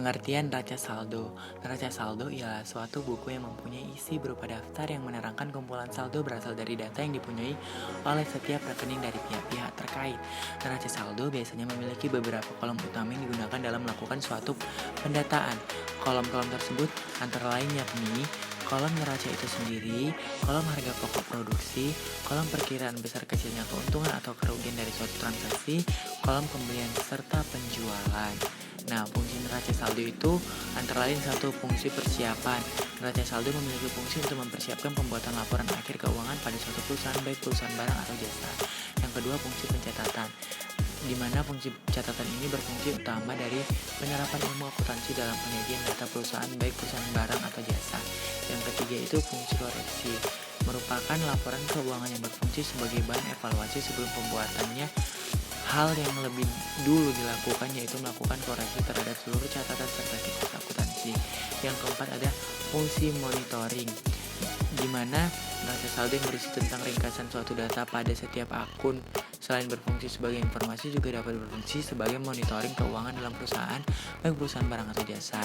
Pengertian neraca saldo. Neraca saldo ialah suatu buku yang mempunyai isi berupa daftar yang menerangkan kumpulan saldo berasal dari data yang dipunyai oleh setiap rekening dari pihak-pihak terkait. Neraca saldo biasanya memiliki beberapa kolom utama yang digunakan dalam melakukan suatu pendataan. Kolom-kolom tersebut antara lain yakni kolom neraca itu sendiri, kolom harga pokok produksi, kolom perkiraan besar kecilnya keuntungan atau kerugian dari suatu transaksi, kolom pembelian serta penjualan. Nah, fungsi neraca saldo itu antara lain satu, fungsi persiapan. Neraca saldo memiliki fungsi untuk mempersiapkan pembuatan laporan akhir keuangan pada suatu perusahaan, baik perusahaan barang atau jasa. Yang kedua, fungsi pencatatan, di mana fungsi catatan ini berfungsi utama dari penyerapan ilmu akuntansi dalam penyajian data perusahaan, baik perusahaan barang atau jasa. Yang ketiga itu fungsi koreksi, merupakan laporan keuangan yang berfungsi sebagai bahan evaluasi sebelum pembuatannya. Hal yang lebih dulu dilakukan yaitu melakukan koreksi terhadap seluruh catatan serta siklus akuntansi. Yang keempat ada fungsi monitoring, di mana neraca saldo yang berisi tentang ringkasan suatu data pada setiap akun. Selain berfungsi sebagai informasi, juga dapat berfungsi sebagai monitoring keuangan dalam perusahaan, baik perusahaan barang atau jasa.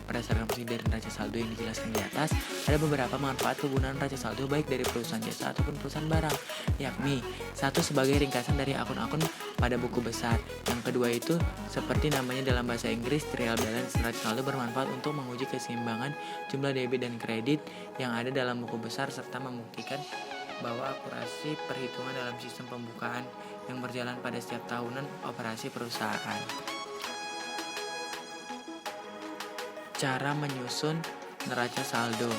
Berdasarkan fungsi dari neraca saldo yang dijelaskan di atas, ada beberapa manfaat penggunaan neraca saldo baik dari perusahaan jasa ataupun perusahaan barang, yakni satu, sebagai ringkasan dari akun-akun pada buku besar. Yang kedua itu, seperti namanya dalam bahasa Inggris, trial balance. Neraca saldo bermanfaat untuk menguji keseimbangan jumlah debit dan kredit yang ada dalam buku besar serta membuktikan bahwa akurasi perhitungan dalam sistem pembukaan yang berjalan pada setiap tahunan operasi perusahaan. Cara menyusun neraca saldo.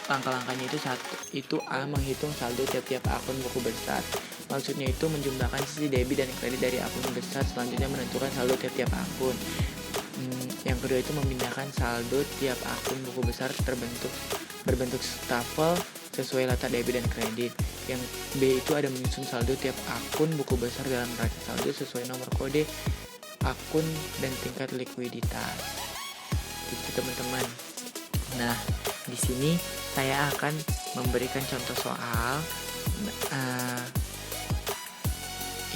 Langkah-langkahnya itu A, menghitung saldo tiap-tiap akun buku besar. Maksudnya itu menjumlahkan sisi debit dan kredit dari akun besar, selanjutnya menentukan saldo tiap-tiap akun. Yang kedua itu memindahkan saldo tiap akun buku besar berbentuk stafel sesuai letak debit dan kredit. Yang B itu ada menyusun saldo tiap akun buku besar dalam neraca saldo sesuai nomor kode akun dan tingkat likuiditas. Gitu teman-teman. Nah, di sini saya akan memberikan contoh soal.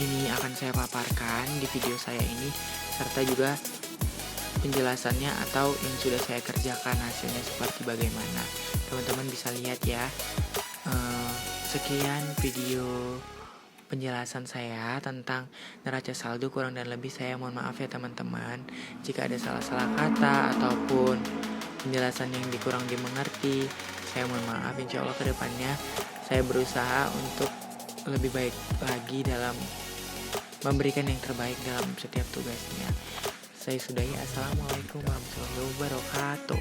Ini akan saya paparkan di video saya ini, serta juga penjelasannya atau yang sudah saya kerjakan hasilnya seperti bagaimana. Teman-teman bisa lihat ya. Sekian video penjelasan saya tentang neraca saldo, kurang dan lebih saya mohon maaf ya teman-teman jika ada salah-salah kata ataupun penjelasan yang kurang dimengerti. Saya mohon maaf. Insya Allah kedepannya saya berusaha untuk lebih baik lagi dalam memberikan yang terbaik dalam setiap tugasnya. Saya sudahi. Assalamualaikum warahmatullahi wabarakatuh.